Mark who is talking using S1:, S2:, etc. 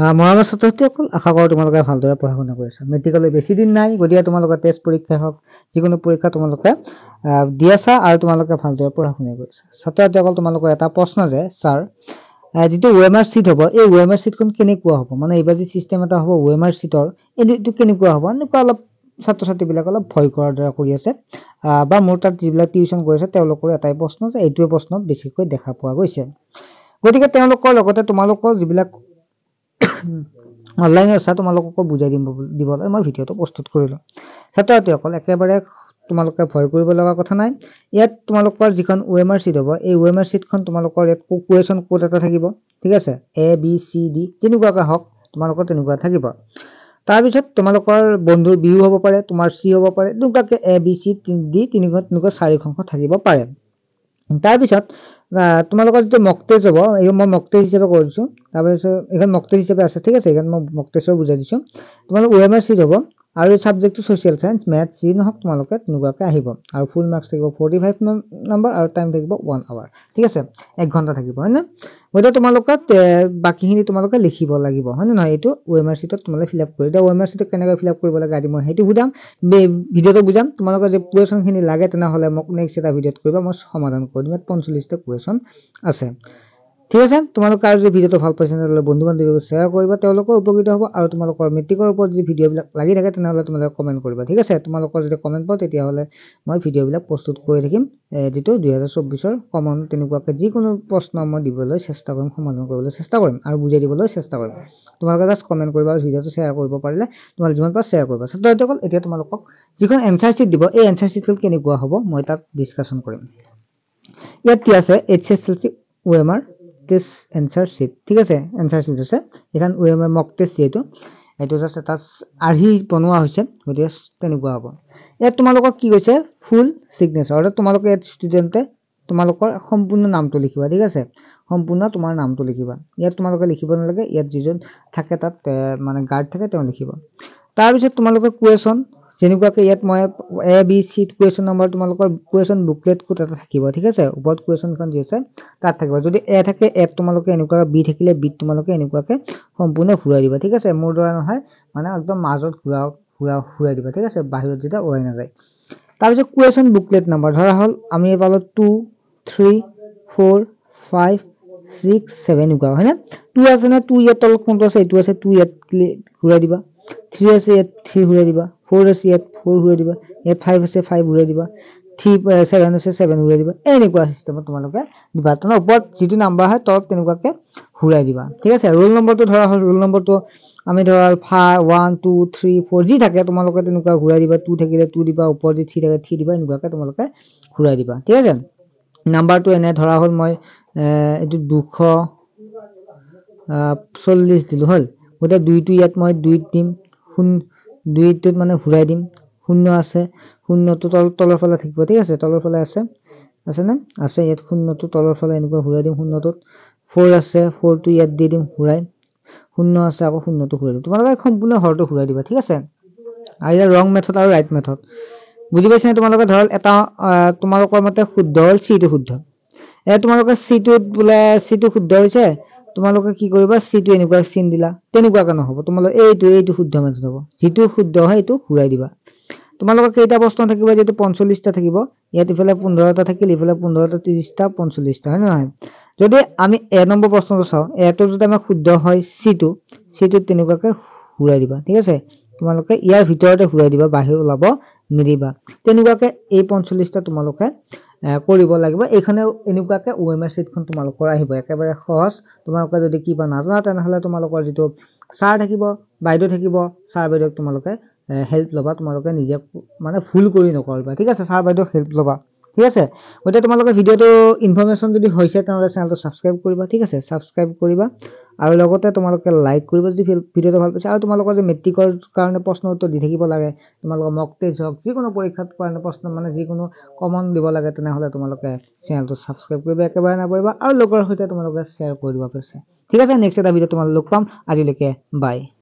S1: মৰমৰ ছাত্ৰ-ছাত্ৰীসকল, আশা কৰোঁ তোমালোকে ভালদৰে পঢ়া শুনা কৰি আছা। মেট্ৰিকলৈ বেছি দিন নাই, গতিকে তোমালোকে টেষ্ট পৰীক্ষাই হওক যিকোনো পৰীক্ষা তোমালোকে দি আছা আৰু তোমালোকে ভালদৰে পঢ়া শুনা কৰিছা। ছাত্ৰ-ছাত্ৰীসকল, তোমালোকৰ এটা প্ৰশ্ন যে ছাৰ যিটো OMR চিট হ'ব, এই OMR চিটখন কেনেকুৱা হ'ব, মানে এইবাৰ যি চিষ্টেম এটা হ'ব OMR চিটৰ, এইটো কেনেকুৱা হ'ব, এনেকুৱা অলপ ছাত্ৰ-ছাত্ৰীবিলাক অলপ ভয় কৰাৰ দৰে কৰি আছে। বা মোৰ তাত যিবিলাক টিউশ্যন কৰিছে তেওঁলোকৰ এটাই প্ৰশ্ন যে এইটোৱে প্ৰশ্নত বেছিকৈ দেখা পোৱা গৈছে। গতিকে তেওঁলোকৰ লগতে তোমালোকৰ যিবিলাক অনলাইনে আছা তোমালোককো বুজাই দিবলৈ মই ভিডিঅ'টো প্ৰস্তুত কৰিলোঁ। ছাত্ৰ-ছাত্ৰীসকল, একেবাৰে তোমালোকে ভয় কৰিব লগা কথা নাই। ইয়াত তোমালোকৰ যিখন OMR চিট হ'ব, এই OMR চিটখন তোমালোকৰ ইয়াত কুৱেশ্যন কোড এটা থাকিব, ঠিক আছে, ABCD যেনেকুৱাকৈ হওক তোমালোকৰ তেনেকুৱা থাকিব। তাৰপিছত তোমালোকৰ বন্ধুৰ বিহু হ'ব পাৰে, তোমাৰ C হ'ব পাৰে, এনেকুৱাকৈ ABCD তেনেকুৱা 4খন থাকিব পাৰে। তাৰপিছত তোমালোকৰ যিটো মক টেষ্ট হ'ব, এই মই মক টেষ্ট হিচাপে কৰিছোঁ। তাৰপিছত এইখন মক টেষ্ট হিচাপে আছে, ঠিক আছে, এইখন মই মক টেষ্টৰ বুজাই দিছোঁ। তোমালোকৰ OMR চিট হ'ব আৰু ছাবজেক্টটো ছ'চিয়েল চায়েন্স, মেথছ যি নহওক তোমালোকে তেনেকুৱাকৈ আহিব। আৰু ফুল মাৰ্কছ থাকিব 45 নম্বৰ আৰু টাইম থাকিব 1 আৱাৰ, ঠিক আছে, 1 ঘণ্টা থাকিব, হয়নে? গতিকে তোমালোকে বাকীখিনি তোমালোকে লিখিব লাগিব, হয়নে নহয়? এইটো OMR চিটত তোমালোকে ফিল আপ কৰি এতিয়া OMR চিটত কেনেকৈ ফিল আপ কৰিব লাগে আজি মই সেইটো বুজাম, ভিডিঅ'টো বুজাম। তোমালোকৰ যে কুৱেশ্যনখিনি লাগে তেনেহ'লে মোক নেক্সট এটা ভিডিঅ'ত কৰিবা, মই সমাধান কৰি দিম। 45টা কুৱেশ্যন আছে, ঠিক আছে। তোমালোকে আৰু যদি ভিডিঅ'টো ভাল পাইছে তেনেহ'লে বন্ধু বান্ধৱীক শ্বেয়াৰ কৰিবা, তেওঁলোকৰ উপকৃত হ'ব। আৰু তোমালোকৰ মেট্ৰিকৰ ওপৰত যদি ভিডিঅ'বিলাক লাগি থাকে তেনেহ'লে তোমালোকে কমেণ্ট কৰিবা, ঠিক আছে। তোমালোকৰ যদি কমেণ্ট পাওঁ তেতিয়াহ'লে মই ভিডিঅ'বিলাক প্ৰস্তুত কৰি থাকিম, যিটো 2024ৰ কমন তেনেকুৱাকৈ যিকোনো প্ৰশ্ন মই দিবলৈ চেষ্টা কৰিম, সমাধান কৰিবলৈ চেষ্টা কৰিম আৰু বুজাই দিবলৈ চেষ্টা কৰিম। তোমালোকে জাষ্ট কমেণ্ট কৰিবা আৰু ভিডিঅ'টো শ্বেয়াৰ কৰিব পাৰিলে তোমালোকে যিমান পাৰা শ্বেয়াৰ কৰিবা। ছাত্ৰ-ছাত্ৰীসকল, এতিয়া তোমালোকক যিখন এনচাৰ চিট দিব, এই এনচাৰ চিটখন কেনেকুৱা হ'ব মই তাত ডিছকাশ্যন কৰিম। ইয়াত কি আছে, HSLC OMR test answer sheet, ঠিক আছে, এনচাৰ চিট আছে। এইখন OMR মক টেষ্ট যিহেতু এইটো জাষ্ট এটা আৰ্হি বনোৱা হৈছে, গতিকে তেনেকুৱা হ'ব। ইয়াত তোমালোকক কি কৈছে, ফুল ছিগনেচাৰ, অৰ্থাৎ তোমালোকে ইয়াত ষ্টুডেণ্টে তোমালোকৰ সম্পূৰ্ণ নামটো লিখিবা, ঠিক আছে, সম্পূৰ্ণ তোমাৰ নামটো লিখিবা। ইয়াত তোমালোকে লিখিব নালাগে, ইয়াত যিজন থাকে তাত মানে গাৰ্ড থাকে তেওঁ লিখিব। তাৰপিছত তোমালোকে কুৱেশ্যন যেনেকুৱাকৈ ইয়াত মই ABC কুৱেশ্যন নম্বৰ তোমালোকৰ কুৱেশ্যন বুকলেট কোড এটা থাকিব, ঠিক আছে, ওপৰত কুৱেশ্যনখন যি আছে তাত থাকিব। যদি A থাকে A তোমালোকে এনেকুৱা, B থাকিলে B তোমালোকে এনেকুৱাকৈ সম্পূৰ্ণ ঘূৰাই দিবা, ঠিক আছে। মোৰ দ্বাৰা নহয়, মানে একদম মাজত ঘূৰাই দিবা, ঠিক আছে, বাহিৰত যেতিয়া ওলাই নাযায়। তাৰপিছত কুৱেশ্যন বুকলেট নম্বৰ ধৰা হ'ল আমি পালোঁ 2, 3, 4, 5, 6, 7 এনেকুৱা, হয়নে? 2 আছে নে? 2 ইয়াত তলত কোনটো আছে, এইটো আছে, 2 ইয়াত ঘূৰাই দিবা। 3 আছে ইয়াত 3 ঘূৰাই দিবা। 4 আছে ইয়াত 4 ঘূৰাই দিবা। ইয়াত 5 আছে 5 ঘূৰাই দিবা। 7 আছে 7 ঘূৰাই দিবা। এনেকুৱা চিষ্টেমত তোমালোকে দিবা। তাৰ ওপৰত যিটো নাম্বাৰ হয় তলত তেনেকুৱাকৈ ঘূৰাই দিবা, ঠিক আছে। ৰোল নম্বৰটো ধৰা হ'ল, ৰোল নম্বৰটো আমি ধৰা 1, 2, 3, 4 যি থাকে তোমালোকে তেনেকুৱা ঘূৰাই দিবা। 2 থাকিলে 2 দিবা, ওপৰত যদি 3 থাকে 3 দিবা, এনেকুৱাকৈ তোমালোকে ঘূৰাই দিবা, ঠিক আছে। নাম্বাৰটো এনে ধৰা হ'ল মই এইটো 240 দিলোঁ, হ'ল। গতিকে 2টো ইয়াত মই 2 দিম, 2টোত মানে ঘূৰাই দিম। 0 আছে, 0টো তলৰ ফালে থাকিব, ঠিক আছে, তলৰ ফালে আছেনে? আছে, ইয়াত 0টো তলৰ ফালে এনেকুৱা ঘূৰাই দিম। 0টোত 4 আছে, 4টো ইয়াত দি দিম ঘূৰাই। 0 আছে, আকৌ 0টো ঘূৰাই দিম। তোমালোকে সম্পূৰ্ণ ঘৰটো ঘূৰাই দিবা, ঠিক আছে। আৰু ইয়াৰ ৰং মেথড আৰু ৰাইট মেথড বুজি পাইছানে? তোমালোকে ধৰক এটা তোমালোকৰ মতে শুদ্ধ হ'ল, চিটো শুদ্ধ। তোমালোকে চিটোত বোলে চিটো শুদ্ধ হৈছে, তোমালোকে কি কৰিবা, চিটো এনেকুৱা চিন দিলা, তেনেকুৱাকৈ নহ'ব। তোমালোকে এইটো শুদ্ধ মেথড হ'ব, যিটো শুদ্ধ হয় এইটো ঘূৰাই দিবা। তোমালোকৰ কেইটা প্ৰশ্ন থাকিব, যিহেতু 45টা থাকিব, ইয়াত ইফালে 15টা থাকিল, ইফালে 15টা, 30টা, 45টা, হয় নে নহয়? যদি আমি A নম্বৰ প্ৰশ্নটো চাওঁ, Aটো যদি আমাৰ শুদ্ধ হয় চিটোত তেনেকুৱাকৈ ঘূৰাই দিবা, ঠিক আছে। তোমালোকে ইয়াৰ ভিতৰতে ঘূৰাই দিবা, বাহিৰ ওলাব নিদিবা। তেনেকুৱাকৈ এই 45টা তোমালোকে কৰিব লাগিব। এইখনে এনেকুৱাকৈ OMR চিটখন তোমালোকৰ আহিব, একেবাৰে সহজ। তোমালোকে যদি কিবা নাজানা তেনেহ'লে তোমালোকৰ যিটো ছাৰ থাকিব, বাইদেউ থাকিব, ছাৰ বাইদেউক তোমালোকে হেল্প ল'বা। তোমালোকে নিজে মানে ভুল কৰি নকৰিবা, ঠিক আছে, ছাৰ বাইদেউক হেল্প ল'বা, ঠিক আছে। গতিকে তোমালোকে ভিডিঅ'টো ইনফৰমেশ্যন যদি হৈছে তেনেহ'লে চেনেলটো ছাবস্ক্ৰাইব কৰিবা, ঠিক আছে, ছাবস্ক্ৰাইব কৰিবা। আৰু লগতে তোমালোকে লাইক কৰিবা যদি ভিডিঅ'টো ভাল পাইছে। আৰু তোমালোকৰ যে মেট্ৰিকৰ কাৰণে প্ৰশ্ন উত্তৰ দি থাকিব লাগে, তোমালোকৰ মক টেষ্ট হওক, যিকোনো পৰীক্ষাৰ কাৰণে প্ৰশ্ন মানে যিকোনো কমন দিব লাগে, তেনেহ'লে তোমালোকে চেনেলটো ছাবস্ক্ৰাইব কৰিবা, একেবাৰে নকৰিবা। আৰু লগৰ সৈতে তোমালোকে শ্বেয়াৰ কৰি দিব পাৰিছে, ঠিক আছে। নেক্সট এটা ভিডিঅ'ত তোমালোক লগ পাম। আজিলৈকে বাই।